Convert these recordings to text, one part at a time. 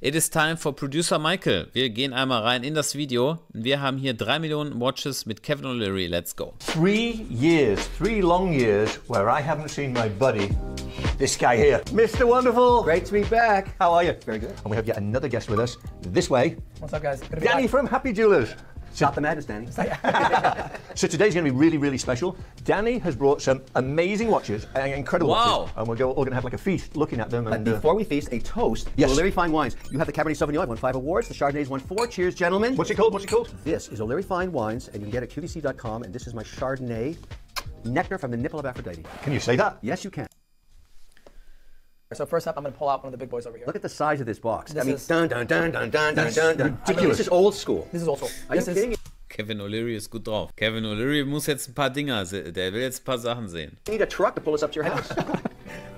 It is time for Producer Michael. Wir gehen einmal rein in das Video. Wir haben hier 3 Millionen Watches mit Kevin O'Leary. Let's go. 3 years, 3 long years where I haven't seen my buddy, this guy here. Mr. Wonderful. Great to be back. How are you? Very good. And we have yet another guest with us. This way. What's up, guys? Good to be Danny back. from Happy Jewelers. Stop the madness, Danny. So today's going to be really, really special. Danny has brought some amazing watches, incredible watches. And we're going to have like a feast looking at them. But And before we feast, a toast. Yes. O'Leary Fine Wines. You have the Cabernet Sauvignon. I've won 5 awards. The Chardonnay's won 4. Cheers, gentlemen. What's it called? What's it called? This is O'Leary Fine Wines, and you can get it at QVC.com. And this is my Chardonnay nectar from the nipple of Aphrodite. Can you say that? Yes, you can. So first up, I'm going to pull out one of the big boys over here. Look at the size of this box. This I mean, is- dun dun dun dun dun dun dun dun. I mean, this is old school. This is also. Are you This is kidding? Kevin O'Leary ist gut drauf. Kevin O'Leary muss jetzt ein paar Dinger sehen. Der will jetzt ein paar Sachen sehen. You need a truck to pull us up to your house.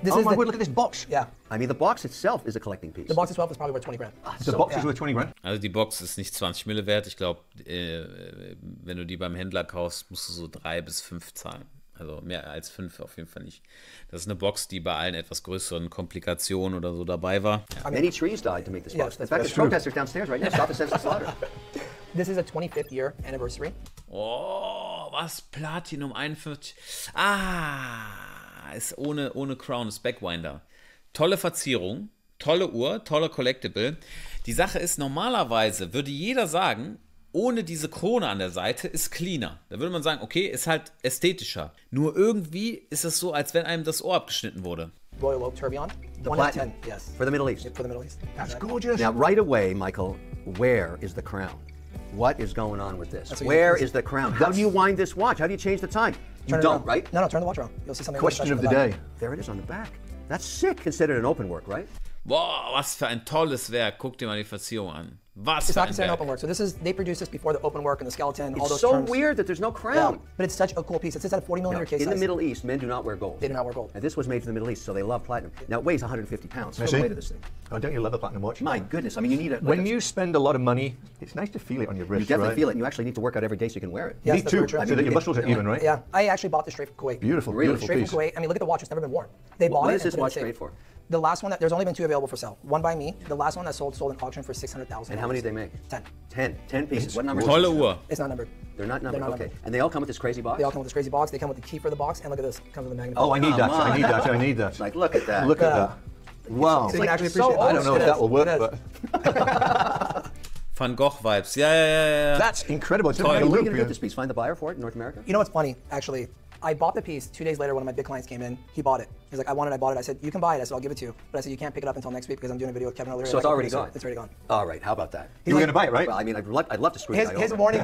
This Oh is my the, word, look at this box. Yeah. I mean, the box itself is a collecting piece. The box itself is probably worth 20 grand. The box is worth 20 grand. Also die Box ist nicht 20 Mille wert. Ich glaube, wenn du die beim Händler kaufst, musst du so 3 bis 5 zahlen. Also mehr als 5 auf jeden Fall nicht. Das ist eine Box, die bei allen etwas größeren Komplikationen oder so dabei war. Ja. Many trees died to make this box. Yes, In fact, that's there's protesters downstairs right now. Stop the senseless slaughter. This is a 25th year anniversary. Oh, was? Platinum 41. Ah, ist ohne Crown, ist Backwinder. Tolle Verzierung, tolle Uhr, toller Collectible. Die Sache ist, normalerweise würde jeder sagen, ohne diese Krone an der Seite ist cleaner. Da würde man sagen, okay, ist halt ästhetischer. Nur irgendwie ist es so, als wenn einem das Ohr abgeschnitten wurde. Royal Oak Tourbillon. The 1 out of platinum. 10. Yes. For the Middle East. For the Middle East. That's gorgeous. Now, right away, Michael, where is the crown? What is going on with this? That's what Where you- is the crown? How do you wind this watch? How do you change the time? You Turn it don't, around. right? No, turn the watch around. You'll see something Question really of the special in day. There it is on the back. That's sick, considered an open work, right? Boah, was für ein tolles Werk. Guck dir mal die Verzierung an. Was It's für not ein considered an Werk. open work. So they produced this before the open work and the skeleton, all It's those so terms. weird that there's no Yeah, crown. but it's such a cool piece. It sits at a 40 millimeter case In the size. Middle East, men do not wear gold. They do not wear gold. And this was made for the Middle East, so they love platinum. Now, it weighs 150 pounds. May I What's the see? weight of this thing? Oh, don't you love a platinum watch? My goodness, I mean, you need it. When you spend a lot of money, it's nice to feel it on your wrist, You definitely right? feel it, and you actually need to work out every day so you can wear it. Yes, Me that's too, very true. so that your muscles are even, right? Yeah, I actually bought this straight from Kuwait. Beautiful, Really? beautiful Straight piece. from Kuwait. I mean, look at the watch. It's never been worn. They bought What it. is this and put it in watch the safe. made for? The last one, there's only been 2 available for sale. One by me. The last one that sold in auction for $600,000. And how many did they make? 10. 10 pieces. What number? Tolle Uhr. It's not numbered. They're not numbered. They're not Okay. numbered. And they all come with this crazy box? They all come with this crazy box. They come with the key for the box, and look at this. Comes with a magnet. Oh, I need that. Come on. I need that. I need that. Like, look at that. Look at that. Wow. So you can actually so appreciate it. I don't know if It that is. will work, It is. but Van Gogh Vibes. Ja. that's incredible. It's Toll. like a Where are you loop, going to yeah. get this piece? Find the buyer for it in North America? You know what's funny, actually? I bought the piece 2 days later. One of my big clients came in. He bought it. He's like, I want it. I bought it. I said, you can buy it. I said, I'll give it to you. But I said, you can't pick it up until next week because I'm doing a video with Kevin O'Leary. So it's already gone? It's already gone. All right, how about that? You were going to buy it, right? Well, I mean, I'd love to screw the guy His over. warning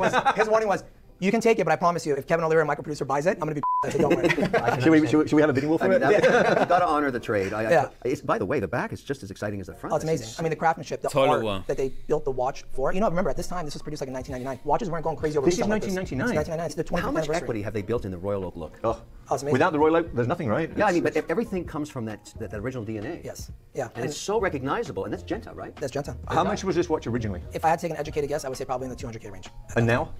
was, you can take it, but I promise you, if Kevin O'Leary, my producer, buys it, I'm gonna be. I said, don't worry. Should we have a bidding war for I mean, it? you've got to honor the trade. Yeah. By the way, the back is just as exciting as the front. Oh, it's amazing. I mean, the craftsmanship, the Tolle art Uhr. that they built the watch for. You know, remember at this time, this was produced like in 1999. Watches weren't going crazy over This is retail like 1999? It's 1999. It's the 25th How much anniversary. equity have they built in the Royal Oak look? Oh. Oh, it's amazing. Without the Royal Oak, there's nothing, right? Yeah, I mean, but everything comes from that original DNA. Yes. Yeah. And it's so recognizable, and that's Genta, right? That's Genta. How much was this watch originally? If I had to take an educated guess, I would say probably in the 200K range. And now?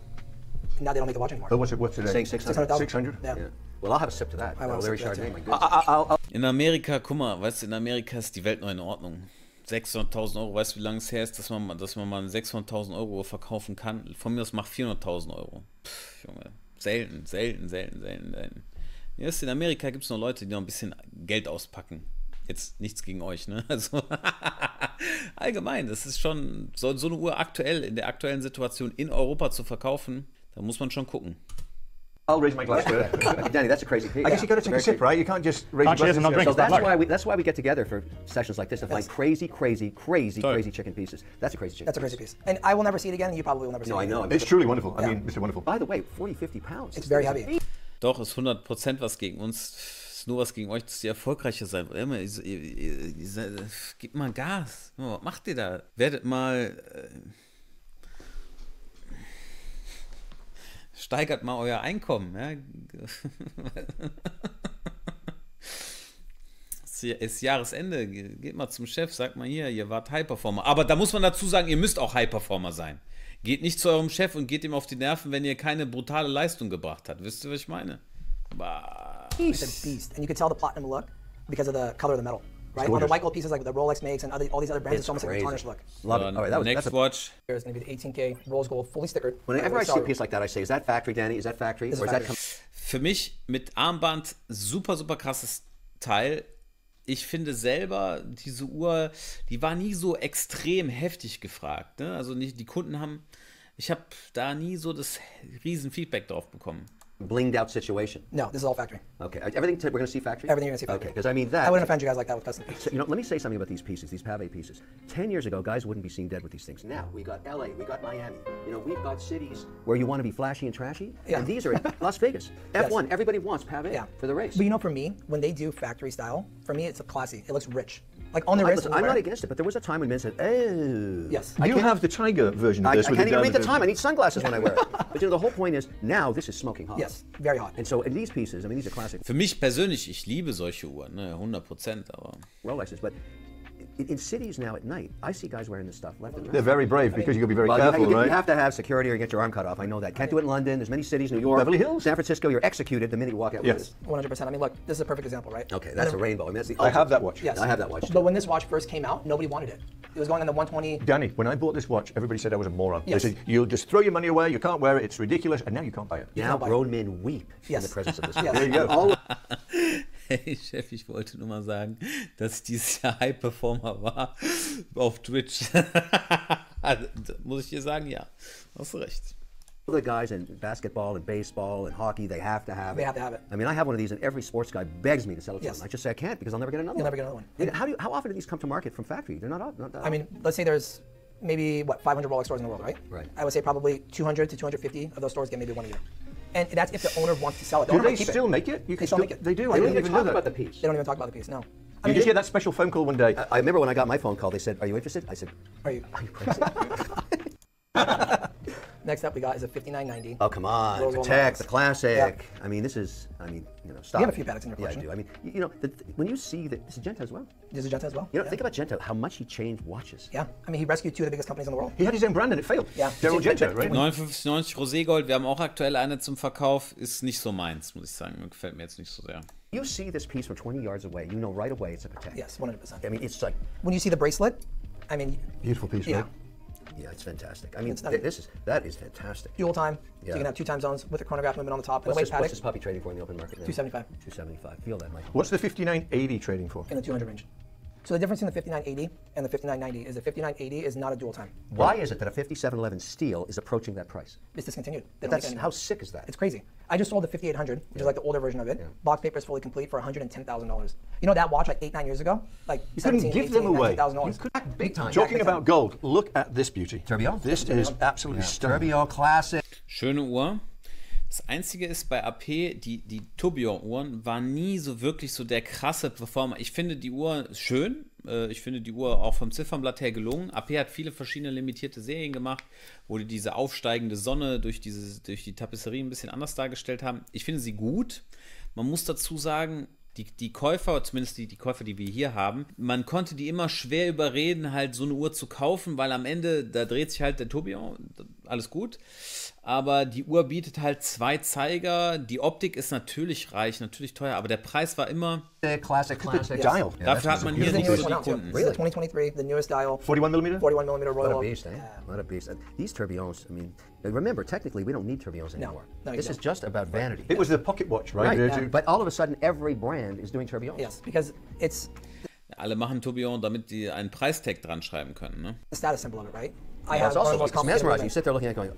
Now they don't make the watch anymore. What's it worth today? Saying 600. 600,000. Yeah. Yeah. Well, I'll have a sip to that. I want a Larry sip to that Chardonnay, too. my goodness. In Amerika, guck mal, weißt du, in Amerika ist die Welt noch in Ordnung. 600.000 Euro, weißt du, wie lange es her ist, dass man mal 600.000 Euro verkaufen kann? Von mir aus macht 400.000 Euro. Pff, Junge, selten. Erst in Amerika gibt es noch Leute, die noch ein bisschen Geld auspacken. Jetzt nichts gegen euch, ne? Also allgemein, das ist schon so eine Uhr aktuell, in der aktuellen Situation in Europa zu verkaufen, da muss man schon gucken. I'll raise my glass to it. Danny, that's a crazy piece. I guess you got to take a sip, right? You can't just raise Can't your cheers and not glasses. drink. So that's why we get together for sessions like this to find crazy chicken pieces. That's a crazy chicken. That's a crazy piece. And I will never see it again, and you probably will never see No, it I again. know. It's truly wonderful. I Yeah. mean, Mr. Wonderful. By the way, 40, 50 pounds. It's very heavy. Doch, ist 100% was gegen uns. Ist nur was gegen euch, dass ihr erfolgreicher seid. Gebt mal Gas. Was macht ihr da? Werdet mal. Steigert mal euer Einkommen. Ja? Es ist Jahresende. Geht mal zum Chef, sagt mal hier, ihr wart High-Performer. Aber da muss man dazu sagen, ihr müsst auch High-Performer sein. Geht nicht zu eurem Chef und geht ihm auf die Nerven, wenn ihr keine brutale Leistung gebracht habt. Wisst ihr, was ich meine? Bah. It's a beast. And you can tell the platinum look because of the color of the metal. right? On the white gold pieces like the Rolex makes and all these other brands, it's almost like a tarnished look. Love it. All right, Next watch. Here's going to be the 18K rose gold, fully stickered. Whenever I see a piece like that, I say, is that factory, Danny? Is that factory? This or is is factory. that... Für mich mit Armband super, super krasses Teil. Ich finde selber, diese Uhr, die war nie so extrem heftig gefragt. Ne? Also nicht, die Kunden haben, ich habe da nie so das riesen Feedback drauf bekommen. Blinged out situation. No, this is all factory. Okay, everything we're going to see factory? Everything you're going to see factory. Okay, because I mean that... I wouldn't offend you guys like that with custom pieces. So, you know, let me say something about these pieces, these pave pieces. 10 years ago, guys wouldn't be seen dead with these things. Now, we got LA, we got Miami. You know, we've got cities where you want to be flashy and trashy. Yeah. And these are Las Vegas. F1, Yes. everybody wants pave for the race. But you know, for me, when they do factory style, for me, it's classy. It looks rich. Like on the wrist. Listen, I'm not against it, but there was a time when men said, oh. Yes. You have the Tiger version of I this. can't even read the time. I need sunglasses when I wear it. But you know, the whole point is, now this is smoking hot. Yes, very hot. And so in these pieces, I mean, these are classic Für mich persönlich, ich liebe solche Uhren, ne? 100%, aber... Rolexes, but in cities now at night, I see guys wearing this stuff left and right. They're very brave because you've got to be very Well, careful, you right? have to have security or you get your arm cut off. I know that. Can't do it in London. There's many cities, New York, Beverly Hills. San Francisco. You're executed the minute you walk out. Yes. 100%. I mean, look, this is a perfect example, right? Okay, that's a rainbow. I mean, that's the I have that watch. Yes. I have that watch. But when this watch first came out, nobody wanted it. It was going on the 120. Danny, when I bought this watch, everybody said I was a moron. Yes. They said, you'll just throw your money away, you can't wear it, it's ridiculous, and now you can't buy it. Now grown men weep in the presence of this. Yes. There you go. All Hey Chef, ich wollte nur mal sagen, dass ich dieses Jahr High-Performer war auf Twitch. Muss ich dir sagen, ja, hast du recht. the guys in basketball and baseball and hockey, they have to have it. They have to have it. I mean, I have one of these, and every sports guy begs me to sell it to Yes. them. I just say I can't because I'll never get another You'll one. never get another one. How often do these come to market from factory? They're not that I mean, let's say there's maybe, 500 Rolex stores in the world, right? Right. I would say probably 200 to 250 of those stores get maybe one a year. And that's if the owner wants to sell it. The Do owner they might keep still make it? You They can still make it. They do. They I don't didn't even know talk that. about the piece. They don't even talk about the piece, no. I You mean, just get that special phone call one day. I remember when I got my phone call, they said, "Are you interested?" I said, are you? "Are you crazy?" Next up we got is a 5990. Oh, come on. Rose gold Protect, Rolex. the classic. Yeah. I mean, this is, stop. You have a few Pateks in your Yeah, I collection. do. I mean, when you see that, this is Genta as well. There's a Genta as well. You know, Yeah. think about Genta, how much he changed watches. Yeah, I mean, he rescued two of the biggest companies in the world. He had his own brand and it failed. Yeah. Daryl Genta, right? 59,90 Roségold, wir haben auch aktuell eine zum Verkauf, ist nicht so meins, muss ich sagen. Gefällt mir jetzt nicht so sehr. You see this piece from 20 yards away, you know right away it's a Patek. Yes, 100%. I mean, it's like, When you see the bracelet, I mean, Beautiful piece, yeah, right? yeah, it's fantastic. I mean, It's stunning. that is fantastic. dual time, so Yeah. you can have two time zones with the chronograph movement on the top. And What's the this, weight what's Patek this puppy trading for in the open market now? 275 275. Feel that, Mike. What's the 5980 trading for? in the 200 range. So the difference in the 5980 and the 5990 is the 5980 is not a dual time. Why is it that a 5711 steel is approaching that price? It's discontinued. They don't make it That's anymore. how sick is that? It's crazy. I just sold the 5800, which is like the older version of it. Box paper is fully complete for $110,000. You know that watch like 8-9 years ago, like You couldn't 17, give them 18, away. $19,000. You could- Big time. Talking about gold, look at this beauty. Tourbillon? This is absolutely stunning. Tourbillon Classic. Schöne Uhr. Das Einzige ist bei AP, die Tourbillon-Uhren waren nie so wirklich so der krasse Performer. Ich finde die Uhr schön. Ich finde die Uhr auch vom Ziffernblatt her gelungen. AP hat viele verschiedene limitierte Serien gemacht, wo die diese aufsteigende Sonne durch die Tapisserie ein bisschen anders dargestellt haben. Ich finde sie gut. Man muss dazu sagen, die Käufer, zumindest die Käufer, die wir hier haben, man konnte die immer schwer überreden, halt so eine Uhr zu kaufen, weil am Ende, da dreht sich halt der Tourbillon, alles gut. Aber die Uhr bietet halt 2 Zeiger. Die Optik ist natürlich reich, natürlich teuer, aber der Preis war immer... Classic. Dial. Dafür hat man hier This is the nicht newest so one die out too. Kunden. This is the 2023, the newest dial, 41mm? 41mm What a royal. beast, eh? What a beast. These tourbillons, I mean, remember, technically, we don't need tourbillons anymore. No, you this is don't. just about vanity. It was the pocket watch, right? Right, There too. but all of a sudden, every brand is doing tourbillons. Yes, because it's Alle machen Tourbillon, damit die einen Preistag dran schreiben können. Ne? the status symbol of it, right? I It's one of also the most it's complicated mesmerizing. You movements. sit there looking at it going,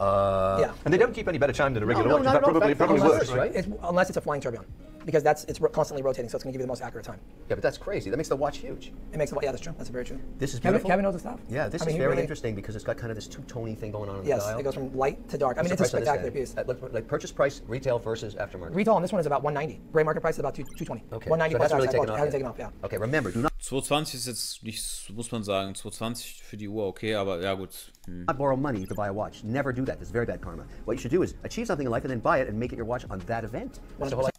Yeah. And they don't keep any better time than a regular No, watch. not That at all. probably Unless works, it's- right? It's, unless it's a flying tourbillon, because it's constantly rotating, so it's going to give you the most accurate time. yeah, but that's crazy. That makes the watch huge. It makes yeah, that's true. That's very true. This is Kevin, beautiful. Kevin knows his stuff. Yeah, this I mean, is he very really- interesting because it's got kind of this two-tony thing going on in Yes, the dial. it goes from light to dark. I mean, What's it's the a price on this spectacular guy? piece. Like purchase price, retail versus aftermarket. Retail on this one is about 190. Gray market price is about 220. Okay, 190 so it hasn't really price taken tag, off hasn't yet. taken off, yeah. Okay, remember, do not 220 ist jetzt nicht, muss man sagen, 220 für die Uhr, okay, aber ja gut. borrow money to buy a watch. Never do that. That's very bad karma. What you should do is achieve something in life and then buy it and make it your watch on that event. That's the whole 100%.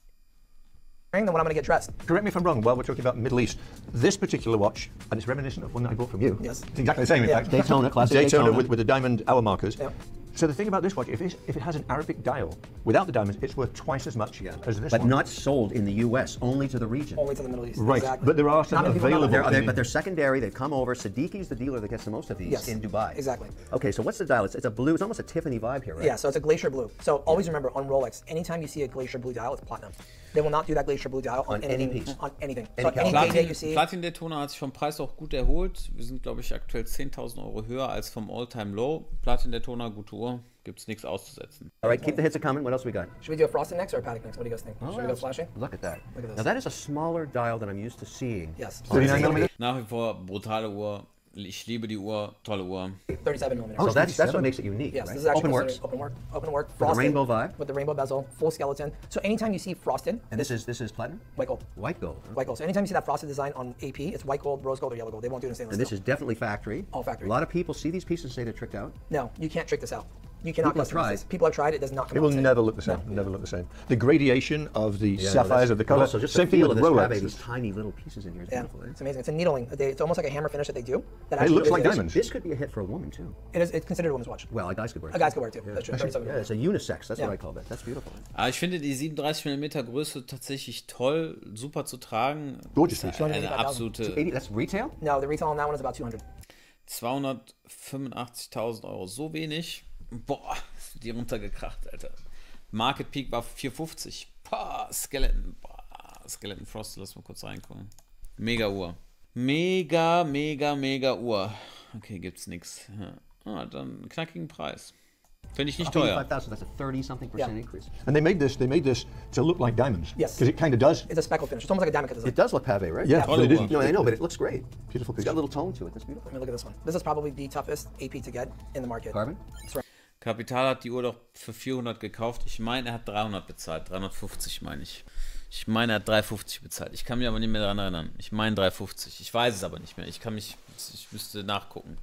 Then when I'm going to get dressed. Correct me if I'm wrong, while we're talking about Middle East, this particular watch, and it's reminiscent of one that I bought from you. Yes. It's exactly the same, in Yeah. fact. Daytona, classic Daytona Daytona. with the diamond hour markers. Yeah. So the thing about this watch, if it has an Arabic dial, without the diamonds, it's worth twice as much as this But one. not sold in the U.S., only to the region. Only to the Middle East. Right, Exactly. but there are some Not many people know available. that. But they're secondary. They've come over. Siddiqui's the dealer that gets the most of these Yes, in Dubai. exactly. Okay, so what's the dial? It's a blue. It's almost a Tiffany vibe here, right? Yeah, so it's a glacier blue. So always remember on Rolex, anytime you see a glacier blue dial, it's platinum. They will not do that glacier blue dial on any anything. piece. On anything. Any So any caliber. day you see. Platin-Daytona hat sich vom Preis auch gut erholt. Wir sind, glaube ich, aktuell 10.000 Euro höher als vom All-Time-Low. Platin-Daytona, gute Uhr, gibt es nichts auszusetzen. All right, keep the hits coming. What else we got? Should we do a frosted next or a Patek next? What do you guys think? Should we go flashing? Look at that. Look at this. Now that is a smaller dial than I'm used to seeing. Yes. 39 millimeters? Nach wie vor brutale Uhr. Ich liebe die Uhr, tolle Uhr. 37 millimeters. So that's 37. what makes it unique, Yes, right? this is actually Open works. considered open work, With the frosted, rainbow vibe. with the rainbow bezel, full skeleton. So anytime you see frosted, And this is platinum? white gold, White gold. white gold. So anytime you see that frosted design on AP, it's white gold, rose gold, or yellow gold. They won't do it in stainless And this steel. is definitely factory. All factory. A lot of people see these pieces and say they're tricked out. No, you can't trick this out. You cannot People have customize tried. this. People have tried. It does not come It out will the same. never look the same. Never look the same. The gradation of the sapphires of the color. Also, just Same the thing feel with of this Rolex. Pave, these tiny little pieces in here is Yeah, beautiful. it's amazing. It's a needling. It's almost like a hammer finish that they do. That It actually looks is- like diamonds. This could be a hit for a woman too. It's considered a woman's watch. Well, a guys could wear it. A guys could wear it too. Yeah. That's true. Actually, 37 yeah, it's a unisex. That's Yeah. what I call that. That's beautiful. Aber ich finde die 37 mm Größe tatsächlich toll, super zu tragen. Gorgeous Das ist piece. eine absolute 80, that's retail? No, the retail on that one is about 200. 285.000 Euro, so wenig. Boah, ist die runtergekracht, Alter. Market Peak war 450. Skeleton. Skeleton Frost, lass mal kurz reingucken. Mega Uhr. Mega Uhr. Okay, gibt's nix. Ja. Ah, dann knackigen Preis. Finde ich nicht teuer. 85,000. That's a 30-something% Yeah. increase. And they made this to look like diamonds. Yes. Because it kind of does. It's a speckle finish. It's almost like a diamond cut design. It does look pave, right? Yeah, Tolle but it Uhr. isn't. No, I know, but it looks great. Beautiful It's piece. got a little tone to it. That's beautiful. Let me look at this one. This is probably the toughest AP to get in the market. Carbon? Kapital hat die Uhr doch für 400 gekauft. Ich meine, er hat 300 bezahlt. 350 meine ich. Ich meine, er hat 350 bezahlt. Ich kann mich aber nicht mehr daran erinnern. Ich meine 350. Ich weiß es aber nicht mehr. Ich müsste nachgucken.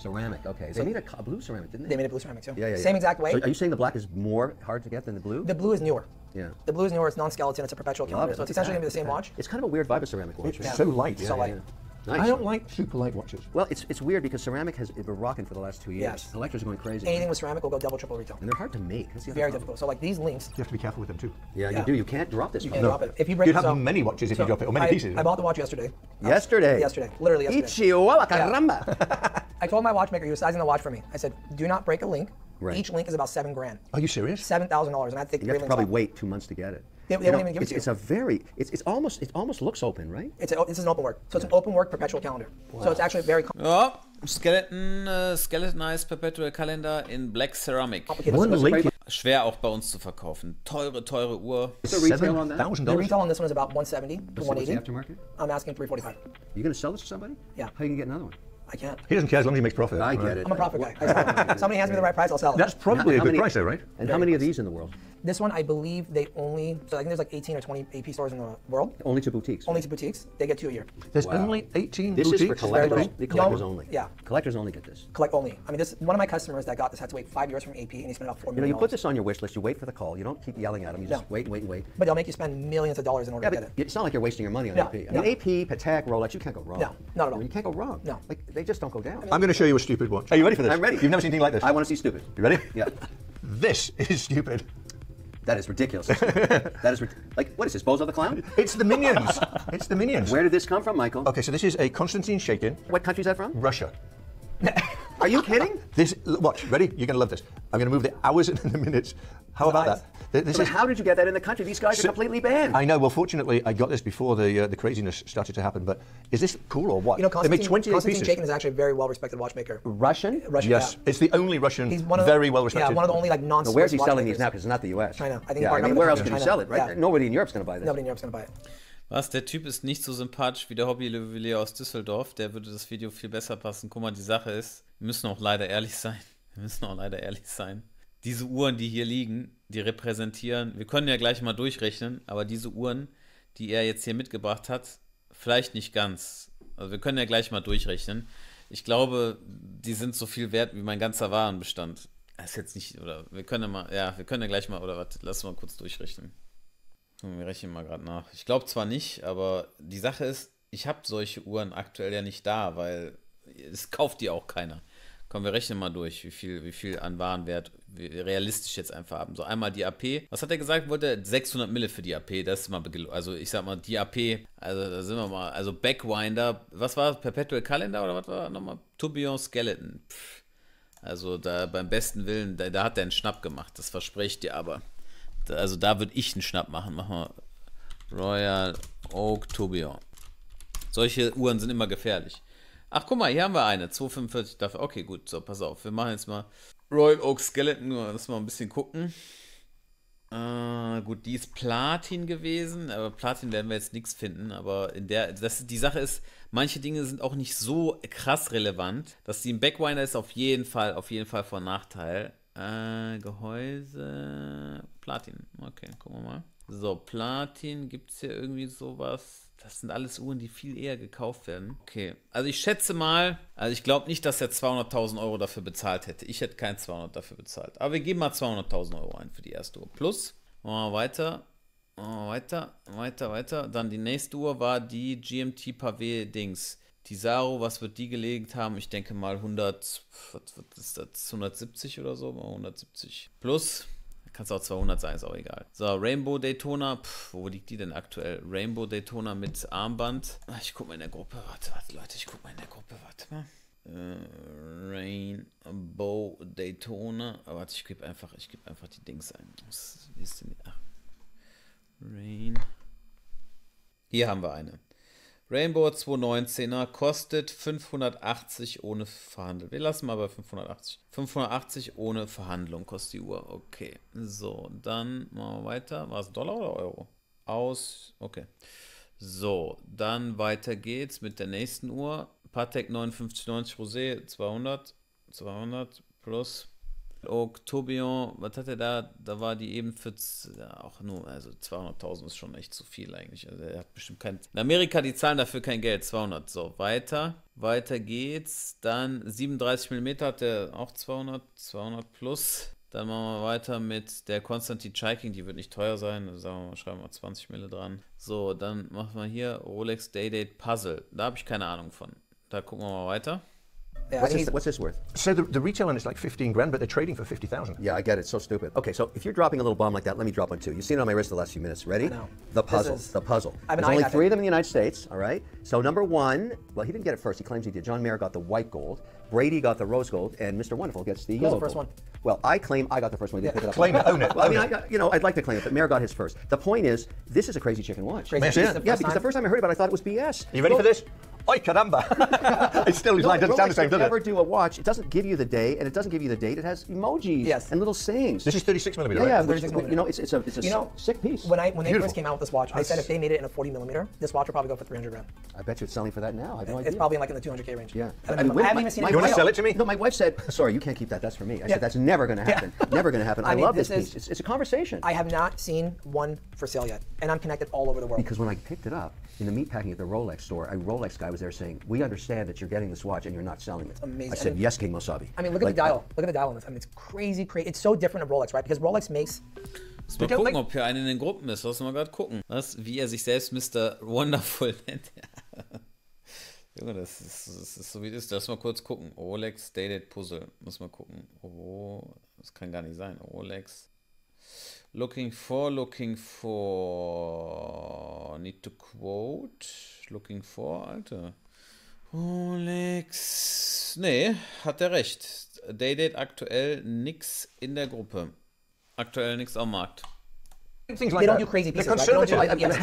Ceramic, okay. They made a blue ceramic, didn't They they? made it blue ceramic too. Yeah. Same exact way. So are you saying the black is more hard to get than the blue? The blue is newer. Yeah. The blue is newer. It's non-skeleton. It's a perpetual Love calendar. it. So it's Look at essentially going to be the that. same watch. It's kind of a weird vibe of ceramic watch. It's so light. So light. Nice. I don't like super light watches. Well, it's weird because ceramic has been rocking for the last 2 years. Yes. Collectors are going crazy. Anything with ceramic will go double, triple retail. And they're hard to make. That's the other Very problem. difficult. So like these links, You have to be careful with them too. Yeah, you Yeah. do. You can't drop this you one. can't drop it. If you break You'd it, have so- many watches if you so drop it, or many I, pieces. I bought the watch yesterday. Yesterday? Yesterday. Literally yesterday. Chihuahua, caramba. I told my watchmaker, he was sizing the watch for me. I said, do not break a link. Right. Each link is about $7,000. Are you serious? $7,000, and I think You have to probably wait 2 months to get it. They won't even give it to you. It's a very, it almost looks open, right? This is an open work. So it's an open work perpetual calendar. So it's actually very Ja, Skeletonized Perpetual Calendar in Black Ceramic. complicated. One link. Schwer auch bei uns zu verkaufen. Teure Uhr. What's the retail on that? $7,000. The retail on this one is about 170 to What's the 180. aftermarket? I'm asking 345. You going to sell this to somebody? Yeah. How are you going to get another one? I can't. He doesn't care as long as he makes profit. I get it. I'm a profit guy. Somebody hands me the right price, I'll sell it. That's probably a How good many- price though, right? And how many of these in the world? This one, I believe they only, so I think there's like 18 or 20 AP stores in the world. Only to boutiques. Only to boutiques. They get 2 a year. There's Wow. only 18 This is for boutiques. collectors. little. The collectors No, only. yeah. Collectors only get this. Collect only. I mean, this one of my customers that got this had to wait 5 years from AP, and he spent about $4 You know, million. you put this on your wish list. You wait for the call. You don't keep yelling at them. You just No. wait and wait and wait. But they'll make you spend millions of dollars in order Yeah, to but get it. it's not like you're wasting your money on No, AP. I no. mean, AP, Patek, Rolex, you can't go wrong. No, not at all. I mean, you can't go wrong. No. Like, they just don't go down. I'm going to show you a stupid watch. Are you ready for this? I'm ready. You've never seen anything like this. I want to see stupid. You ready? Yeah. This is stupid. That is ridiculous. That is like, what is this, Bozo the Clown? It's the Minions. It's the Minions. Where did this come from, Michael? Okay, so this is a Constantine shaken. What country is that from? Russia. Are you kidding? This, watch, ready? You're going to love this. I'm going to move the hours and the minutes. How about Nice. that? This But is how did you get that in the country? These guys are completely banned. I know. Well, fortunately, I got this before the craziness started to happen. But is this cool or what? You know, they made Constantine, 28 Constantine pieces. Shakin is actually a very well-respected watchmaker. Russian? Russian, Yes, yeah. it's the only Russian He's one of very well respected. Yeah, one of the only like non. Now, where's he selling these now? Because it's not the U.S. China. I think Yeah, I part mean, of where the else country, can you China. sell it, right? Yeah. Nobody in Europe's going to buy this. Nobody in Europe's gonna buy it. Was, der Typ ist nicht so sympathisch wie der Hobbyjuwelier aus Düsseldorf. Der würde das Video viel besser passen. Guck mal, die Sache ist, wir müssen auch leider ehrlich sein. Diese Uhren, die hier liegen, die repräsentieren, wir können ja gleich mal durchrechnen, aber diese Uhren, die er jetzt hier mitgebracht hat, vielleicht nicht ganz. Also wir können ja gleich mal durchrechnen. Ich glaube, die sind so viel wert wie mein ganzer Warenbestand. Das ist jetzt nicht, oder wir können ja gleich mal, oder warte, lass mal kurz durchrechnen. Wir rechnen mal gerade nach. Ich glaube zwar nicht, aber die Sache ist, ich habe solche Uhren aktuell ja nicht da, weil es kauft die auch keiner. Komm, wir rechnen mal durch, wie viel an Warenwert wir realistisch jetzt einfach haben. So, einmal die AP. Was hat er gesagt? Wollte 600 Mille für die AP. Das ist mal, also ich sag mal, die AP, also da sind wir mal, also Backwinder, was war das? Perpetual Calendar oder was war nochmal? Tourbillon Skeleton. Also da beim besten Willen, da hat er einen Schnapp gemacht. Das verspreche ich dir aber. Also da würde ich einen Schnapp machen. Machen wir Royal Oak Tourbillon. Solche Uhren sind immer gefährlich. Ach, guck mal, hier haben wir eine. 245 dafür. Okay, gut. So, pass auf. Wir machen jetzt mal Royal Oak Skeleton. Lass mal ein bisschen gucken. Gut, die ist Platin gewesen. Aber Platin werden wir jetzt nichts finden. Aber die Sache ist, manche Dinge sind auch nicht so krass relevant. Dass die ein Backwinder ist, auf jeden Fall von Nachteil. Gehäuse. Platin. Okay, gucken wir mal. So, Platin. Gibt es hier irgendwie sowas? Das sind alles Uhren, die viel eher gekauft werden. Okay, also ich schätze mal, also ich glaube nicht, dass er 200.000 Euro dafür bezahlt hätte. Ich hätte kein 200 dafür bezahlt. Aber wir geben mal 200.000 Euro ein für die erste Uhr. Plus, machen wir weiter. Dann die nächste Uhr war die GMT Pavé Dings. Die Saro, was wird die gelegt haben? Ich denke mal 100, was ist das, 170 oder so? 170 plus. Kannst auch 200 sein, ist auch egal. So, Rainbow Daytona. Wo liegt die denn aktuell? Rainbow Daytona mit Armband. Ich guck mal in der Gruppe. Warte, Leute, ich guck mal in der Gruppe. Warte mal. Rainbow Daytona. Oh, warte, ich gebe einfach die Dings ein. Wie ist denn die? Ach. Hier haben wir eine. Rainbow 219er kostet 580 ohne Verhandlung. Wir lassen mal bei 580. 580 ohne Verhandlung kostet die Uhr. Okay. So, dann machen wir weiter. War es Dollar oder Euro? Okay. So, dann weiter geht's mit der nächsten Uhr. Patek 5990 Rosé 200 plus. Oak Tourbillon, was hat er da? Da war die eben für auch nur, also 200.000 ist schon echt zu viel eigentlich. Also er hat bestimmt kein. In Amerika, die zahlen dafür kein Geld, 200. So, weiter geht's. Dann 37 mm hat der auch 200 plus. Dann machen wir weiter mit der Konstantin Chaiking, die wird nicht teuer sein. Also sagen wir mal, schreiben wir 20 Mille dran. So, dann machen wir hier Rolex Day-Date Puzzle. Da habe ich keine Ahnung von. Da gucken wir mal weiter. Yeah, what's this worth? So the retail one is like 15 grand, but they're trading for 50,000. Yeah, I get it. It's so stupid. Okay, so if you're dropping a little bomb like that, let me drop one too. You've seen it on my wrist the last few minutes. Ready? No. The puzzle. The puzzle. I've been There's only eyeing 3 of them in the United States, all right? So number 1, well, he didn't get it first. He claims he did. John Mayer got the white gold. Brady got the rose gold, and Mr. Wonderful gets the yellow the first gold. one? Well, I claim I got the first one. He didn't pick it up. Claim it, own it. Well, I mean, I'd like to claim it, but Mayer got his first. The point is, this is a crazy chicken watch. Crazy chicken? Yeah, because the first time I heard about it, I thought it was BS. Are you ready for this? Ay caramba! It still is like, doesn't sound the same, does never it? do a watch. It doesn't give you the day, and it doesn't give you the date. It has emojis Yes. and little sayings. This is 36 millimeter, Yeah, right? yeah, which, 36 you know, it's a sick piece. When they Beautiful. first came out with this watch, I said if they made it in a 40 millimeter, this watch would probably go for 300 grand. I bet you it's selling for that now. I have no idea. It's probably like in the 200K range. Yeah. I haven't even seen it. You want to for sell sale. it to me? No, my wife said, sorry, you can't keep that. That's for me. I Yeah. said, that's never going to happen. Never going to happen. I mean, love this this piece. It's a conversation. I have not seen one for sale yet, and I'm connected all over the world. Because when I picked it up in the meatpacking at the Rolex store, a Rolex guy was there saying, we understand that you're getting this watch and you're not selling it. amazing. I said, yes, King Mosabi. I mean, look at the dial. Look at the dial on this. I mean, it's crazy. It's so different of Rolex, right? Because Rolex makes. Muss mal gucken, ob hier einer in den Gruppen ist. Lass mal gerade gucken. Wie er sich selbst Mr. Wonderful nennt. Junge, das ist so wie das ist. Lass mal kurz gucken. Rolex Dated Puzzle. Muss mal gucken. Oh, das kann gar nicht sein. Rolex. Looking for. Need to quote. Looking for, Alter. Rolex. Nee, hat er recht. Dated aktuell nix in der Gruppe. Aktuell nix am Markt. Things They don't do crazy pieces. Right? They don't do,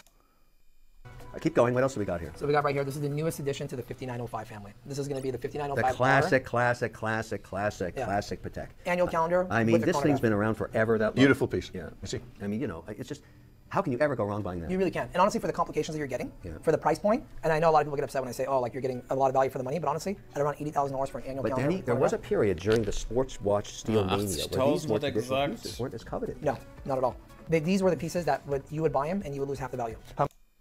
I keep going. What else do we got here? So we got right here. This is the newest addition to the 5905 family. This is going to be the The 5905 classic Patek. annual calendar. I mean, with the this thing's chronograph. been around forever. That long. Beautiful piece. Yeah. You see? I mean, you know, it's just, how can you ever go wrong buying that? You really can. And honestly, for the complications that you're getting, Yeah. for the price point, and I know a lot of people get upset when I say, oh, like you're getting a lot of value for the money, but honestly, at around $80,000 for an annual But calendar. Danny, with there was a chronograph, period during the sports watch steel mania where these 80.000 more hat er traditional gesagt. pieces weren't as coveted. No, not at all. These were the pieces that you would buy them and you would lose half the value.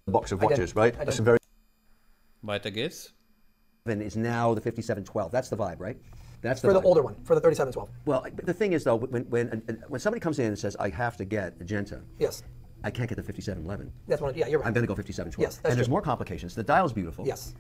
Box of I did. watches, right? I did. That's some very. Weiter geht's. And is now the 5712. That's the vibe, right? That's the For the vibe. older one, for the 3712. Well, the thing is though, when somebody comes in and says, I have to get Magenta, Yes. I can't get the 5711. That's one. Yeah, you're right. I'm going to go 5712. Yes, that's and there's true. more complications. The dial's beautiful. Yes.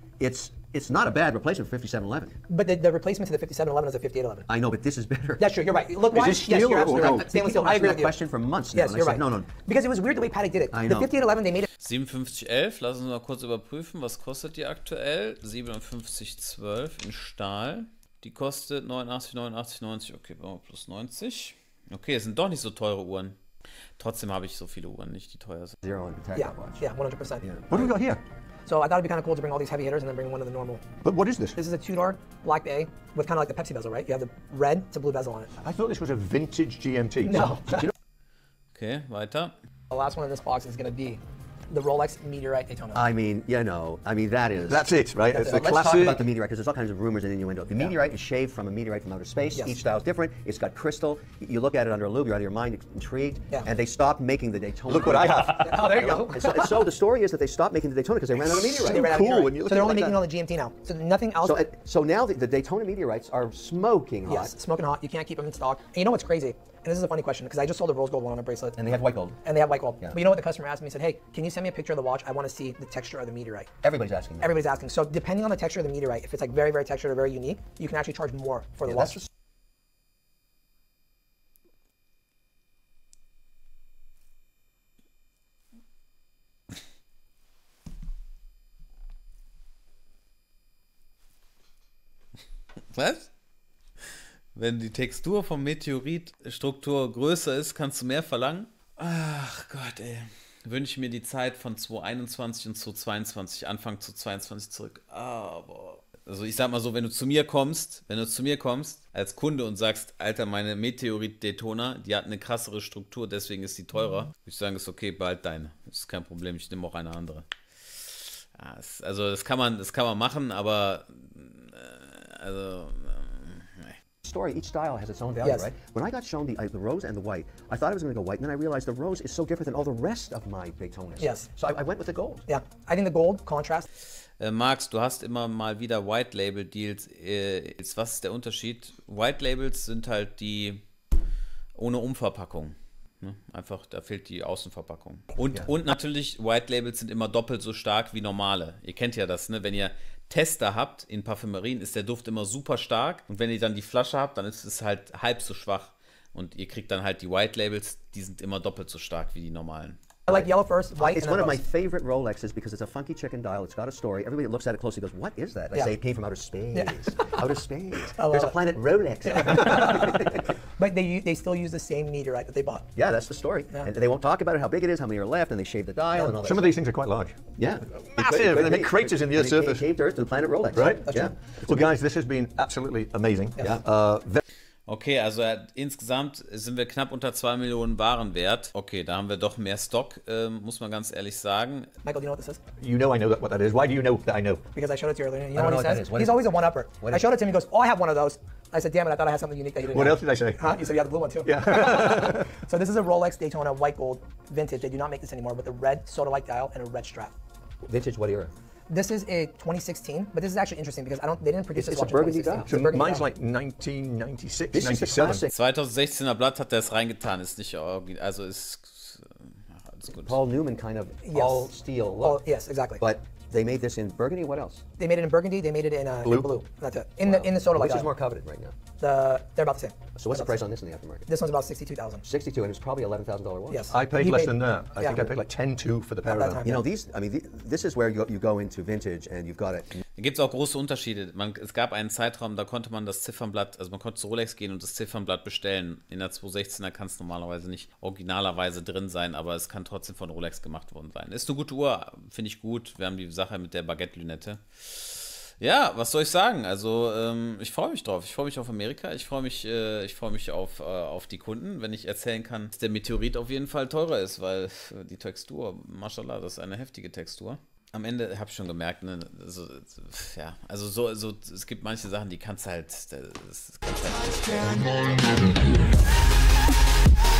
It's not a bad replacement for 5711. But the replacement to the 5711 is a 5811. I know, but this is better. That's true. You're right. Look, why? this steel yes, you're or absolutely gold? right. Stainless steel. I agree with you. Question for months now. Yes, and you're I right. said, no. Because it was weird the way Patek did it. I The know. 5811, they made it. 5711, lass uns mal kurz überprüfen, was kostet die aktuell? 5712 in Stahl. Die kostet 89, 89, 90. Okay, plus 90. Okay, es sind doch nicht so teure Uhren. Trotzdem habe ich so viele Uhren, nicht die teuer sind. Zero and Patek Yeah, watch. yeah, 100%. Yeah. What do we got here? So I thought it'd be kind of cool to bring all these heavy hitters and then bring one of the normal. But what is this? This is a two-door black bay with kind of like the Pepsi bezel, right? You have the red to blue bezel on it. I thought this was a vintage GMT. No. Okay, weiter. The last one in this box is going to be the Rolex Meteorite Daytona. I mean, that is. That's it, right? It's the Let's talk classic. about the meteorite, because there's all kinds of rumors and innuendo. The meteorite is shaved from a meteorite from outer space. Yes. Each style is different. It's got crystal. You look at it under a loupe, you're out of your mind intrigued. Yeah. And they stopped making the Daytona. Look what I have. Oh, there you go. And so the story is that they stopped making the Daytona because they ran out of meteorite. They ran out of Cool, meteorite. when you look So they're at it only like making that. it on the GMT now. So nothing else. So now the Daytona meteorites are smoking hot. Yes, smoking hot. You can't keep them in stock. And you know what's crazy? And this is a funny question because I just sold a rose gold one on a bracelet. And they have white gold. And they have white gold. Yeah. But you know what the customer asked me? He said, hey, can you send me a picture of the watch? I want to see the texture of the meteorite. Everybody's asking that. Everybody's asking. So depending on the texture of the meteorite, if it's like very, very textured or very unique, you can actually charge more for the watch. That's Was? Wenn die Textur vom Meteoritstruktur größer ist, kannst du mehr verlangen? Ach Gott, ey. Wünsche mir die Zeit von 2021 und 2022, Anfang 2022 zurück. Aber, also ich sag mal so, wenn du zu mir kommst als Kunde und sagst, Alter, meine Meteorit-Daytona, die hat eine krassere Struktur, deswegen ist die teurer, würde ich sagen, ist okay, behalt deine. Das ist kein Problem, ich nehme auch eine andere. Ja, also das kann man machen, aber story. Each style has its own value, Yes. right? When I got shown the rose and the white, I thought I was going to go white, and then I realized the rose is so different than all the rest of my Daytonas. Yes. So I went with the gold. Yeah, I think the gold contrast. Marc, du hast immer mal wieder White Label Deals. Was ist der Unterschied? White Labels sind halt die ohne Umverpackung. Ne? Einfach, da fehlt die Außenverpackung. Und natürlich, White Labels sind immer doppelt so stark wie normale. Ihr kennt ja das, ne? Wenn ihr Tester habt in Parfümerien, ist der Duft immer super stark. Und wenn ihr dann die Flasche habt, dann ist es halt halb so schwach. Und ihr kriegt dann halt die White Labels, die sind immer doppelt so stark wie die normalen. I like yellow first, white, It's and then one of my rose. favorite Rolexes because it's a funky chicken dial. It's got a story. Everybody that looks at it closely goes, "What is that?" I Yeah. say it came from outer space. Outer space. love There's a it. planet Rolex. But they still use the same meteorite that they bought. Yeah, that's the story. Yeah. And they won't talk about it, how big it is, how many are left, and they shave the dial and all that. Some of these things are quite large. Yeah. Massive. They make craters in the Earth's And it surface. came to Earth to the planet Rolex. Right? That's Yeah. true. Well, guys, this has been absolutely amazing. Yeah. Okay, also insgesamt sind wir knapp unter 2 Millionen Waren wert. Okay, da haben wir doch mehr Stock, muss man ganz ehrlich sagen. Michael, do you know what this is? You know I know what that is. Why do you know that I know? Because I showed it to you earlier. You I know don't what know he what that says? is. What He's is it? always a one-upper. What I is showed it to him. He goes, "Oh, I have one of those." I said, "Damn it! I thought I had something unique that you didn't." What have. else did I say? Huh? You said you had the blue one too. Yeah. So this is a Rolex Daytona white gold vintage. They do not make this anymore with a red soda-like dial and a red strap. Vintage, what era? This is a 2016, but this is actually interesting because they didn't produce It's this a watch burgundy in 2016. dial. It's a So burgundy mine's dial. like 1996, This is the 97. classic 2016er Blatt hat er es reingetan, ist nicht original, also ist alles gut. Paul Newman kind of all steel look. Oh, yes, exactly. But they made this in burgundy. What else? They made it in burgundy. They made it in Blue. blue. That's it. In the soda-like Which is dial. more coveted right now? They're about the same. So what's the price on this in the aftermarket? This one's about 62,000. 62, and it's probably $11,000 watch. Yes. I paid He less paid- than that. I yeah. think I paid like 10.2 for the pair that of them. time. You know, this is where you go into vintage and you've got it. Da gibt es auch große Unterschiede. Es gab einen Zeitraum, da konnte man das Ziffernblatt, also man konnte zu Rolex gehen und das Ziffernblatt bestellen. In der 216er kann es normalerweise nicht originalerweise drin sein, aber es kann trotzdem von Rolex gemacht worden sein. Ist eine gute Uhr, finde ich gut. Wir haben die Sache mit der Baguette-Lünette. Ja, was soll ich sagen? Also ich freue mich drauf. Ich freue mich auf Amerika. Ich freue mich auf die Kunden, wenn ich erzählen kann, dass der Meteorit auf jeden Fall teurer ist, weil die Textur, mashallah, das ist eine heftige Textur. Am Ende habe ich schon gemerkt, ne, es gibt manche Sachen, die kannst du halt, das kannst du halt nicht.